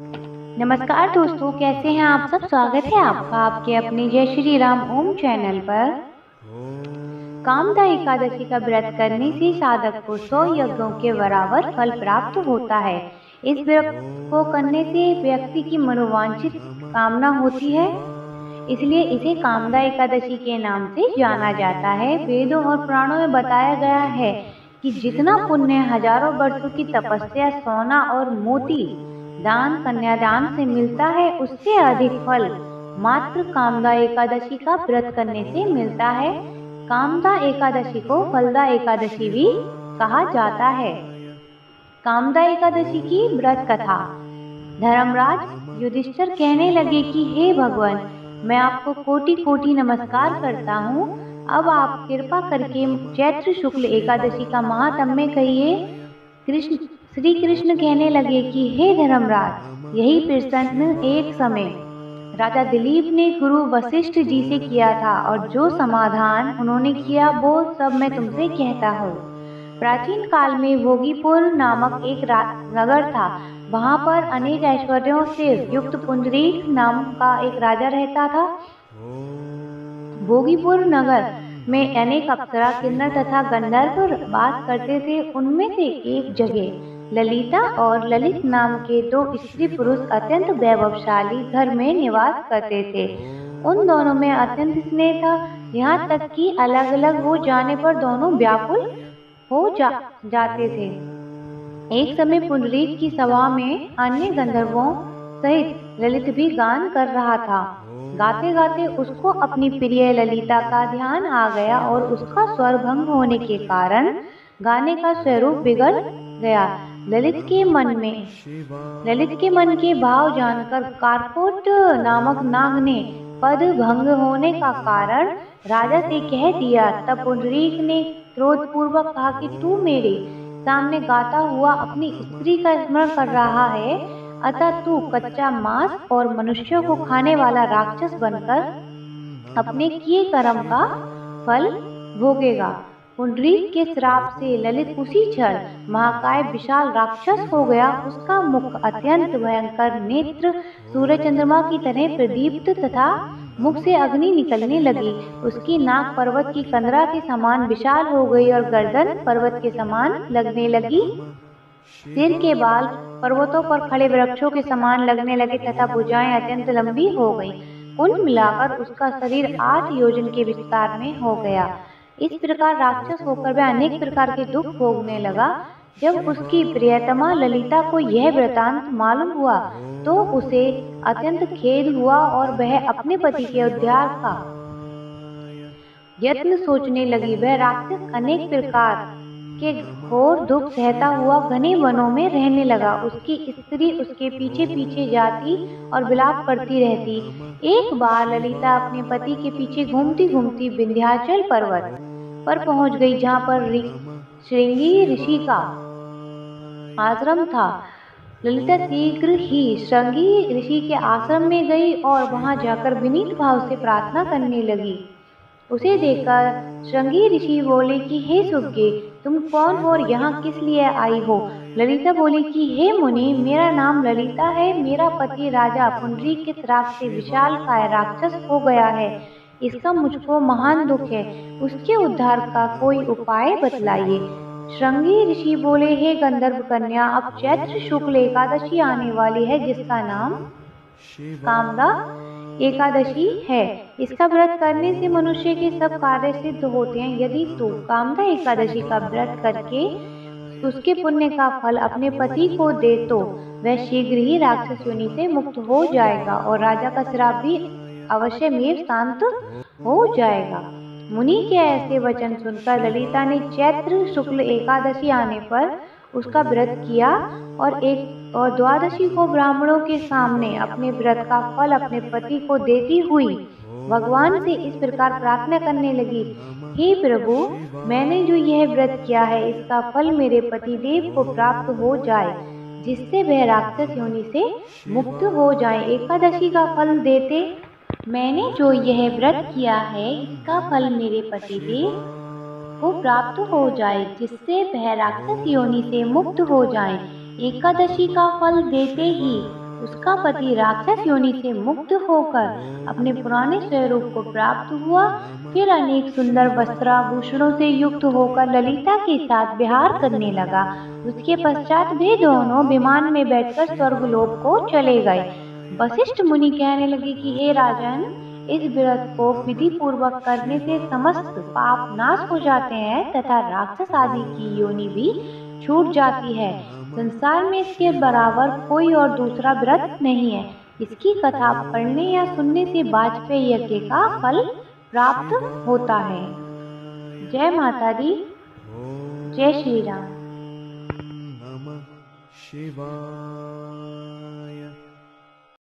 नमस्कार दोस्तों, कैसे हैं आप सब। स्वागत है आपका आपके अपने जय श्री राम ओम चैनल पर। कामदा एकादशी का व्रत करने से साधक को 100 यज्ञों के बराबर फल प्राप्त होता है। इस व्रत को करने से व्यक्ति की मनोवांछित कामना होती है, इसलिए इसे कामदा एकादशी के नाम से जाना जाता है। वेदों और पुराणों में बताया गया है कि जितना पुण्य हजारों वर्षों की तपस्या, सोना और मोती दान, कन्यादान से मिलता है, उससे अधिक फल मात्र कामदा एकादशी का व्रत करने से मिलता है। कामदा एकादशी को फलदा एकादशी भी कहा जाता है। कामदा एकादशी की व्रत कथा। धर्मराज युधिष्ठिर कहने लगे कि हे भगवान, मैं आपको कोटि कोटि नमस्कार करता हूँ। अब आप कृपा करके चैत्र शुक्ल एकादशी का महात्म्य कहिए। श्री कृष्ण कहने लगे कि हे धर्मराज, यही प्रश्न एक समय राजा दिलीप ने गुरु वशिष्ठ जी से किया था, और जो समाधान उन्होंने किया वो सब मैं तुमसे कहता हूँ। प्राचीन काल में भोगीपुर नामक एक नगर था। वहाँ पर अनेक ऐश्वर्यों से युक्त पुंडरीक नाम का एक राजा रहता था। भोगीपुर नगर में अनेक अप्सरा, किन्नर तथा गंधर्व वास करते थे। उनमें से एक जगह ललिता और ललित नाम के दो स्त्री पुरुष अत्यंत वैभवशाली घर में निवास करते थे। उन दोनों में अत्यंत स्नेह था, यहाँ तक कि अलग अलग हो जाने पर दोनों व्याकुल हो जाते थे। एक समय पुंडरीक की सभा में अन्य गंधर्वों सहित ललित भी गान कर रहा था। गाते गाते उसको अपनी प्रिय ललिता का ध्यान आ गया, और उसका स्वर भंग होने के कारण गाने का स्वरूप बिगड़ गया। ललित के मन के भाव जानकर कारकोट नामक नाग ने पद भंग होने का कारण राजा से कह दिया। तब पुंडरीक ने क्रोधपूर्वक कहा कि तू मेरे सामने गाता हुआ अपनी स्त्री का स्मरण कर रहा है, अतः तू कच्चा मांस और मनुष्यों को खाने वाला राक्षस बनकर अपने किए कर्म का फल भोगेगा। पुंडरीक के श्राप से ललित उसी क्षण महाकाय विशाल राक्षस हो गया। उसका मुख अत्यंत भयंकर, नेत्र सूर्य चंद्रमा की तरह प्रदीप्त तथा मुख से अग्नि निकलने लगी। उसकी नाक पर्वत की कंदरा के समान विशाल हो गई और गर्दन पर्वत के समान लगने लगी। सिर के बाल पर्वतों पर खड़े वृक्षों के समान लगने लगे तथा भुजाएं अत्यंत लंबी हो गईं। कुल मिलाकर उसका शरीर 8 योजन के विस्तार में हो गया। इस प्रकार राक्षस होकर वह अनेक प्रकार के दुख भोगने लगा। जब उसकी प्रियतमा ललिता को यह वृतांत मालूम हुआ तो उसे अत्यंत खेद हुआ, और वह अपने पति के उद्धार का यत्न सोचने लगी। वह राक्षस अनेक प्रकार के घोर दुख सहता हुआ घने वनों में रहने लगा। उसकी स्त्री उसके पीछे पीछे जाती और विलाप करती रहती। एक बार ललिता अपने पति के पीछे घूमती घूमती विंध्याचल पर्वत पर पहुंच गई, जहां पर श्रृंगी ऋषि का आश्रम था। ललिता शीघ्र ही श्रृंगी ऋषि के आश्रम में गई और वहां जाकर विनीत भाव से प्रार्थना करने लगी। उसे देखकर श्रृंगी ऋषि बोले कि हे सुज्ञे, तुम कौन हो और यहाँ किस लिए आई हो। ललिता बोली कि हे मुनि, मेरा नाम ललिता है। मेरा पति राजा पुंडरीक के श्राप से विशालकाय राक्षस हो गया है। इसका मुझको महान दुख है। उसके उद्धार का कोई उपाय बतलाइए। श्रृंगी ऋषि बोले, हे गंधर्व कन्या, अब चैत्र शुक्ल एकादशी आने वाली है, जिसका नाम कामदा एकादशी है। इसका व्रत करने से मनुष्य के सब कार्य सिद्ध होते हैं। यदि तू कामदा एकादशी का व्रत करके उसके पुण्य का फल अपने पति को दे तो वह शीघ्र ही राक्षस योनि से मुक्त हो जाएगा, और राजा का श्राप भी अवश्य में शांत हो जाएगा। मुनि के ऐसे वचन सुनकर ललिता ने चैत्र शुक्ल एकादशी आने पर उसका व्रत किया, और द्वादशी को ब्राह्मणों के सामने अपने व्रत का फल अपने पति को देती हुई भगवान से इस प्रकार प्रार्थना करने लगी, हे प्रभु, मैंने जो यह व्रत किया है, इसका फल मेरे पति देव को प्राप्त हो जाए, जिससे वह राक्षस योनि से मुक्त हो जाए। एकादशी का फल देते मैंने जो यह व्रत किया है, इसका फल मेरे पति देव को प्राप्त हो जाए, जिससे वह राक्षस योनि से मुक्त हो जाए। एकादशी का फल देते ही उसका पति राक्षस योनि से मुक्त होकर अपने पुराने स्वरूप को प्राप्त हुआ। फिर अनेक सुंदर वस्त्राभूषणों से युक्त होकर ललिता के साथ विहार करने लगा। उसके पश्चात वे दोनों विमान में बैठकर स्वर्गलोक को चले गए। वशिष्ठ मुनि कहने लगे कि हे राजन, इस व्रत को विधि पूर्वक करने से समस्त पाप नाश हो जाते हैं तथा राक्षस आदि की योनि भी छूट जाती है। संसार में इसके बराबर कोई और दूसरा व्रत नहीं है। इसकी कथा पढ़ने या सुनने से वाजपेयी यज्ञ का फल प्राप्त होता है। जय माता दी, जय श्री राम। शिवाय।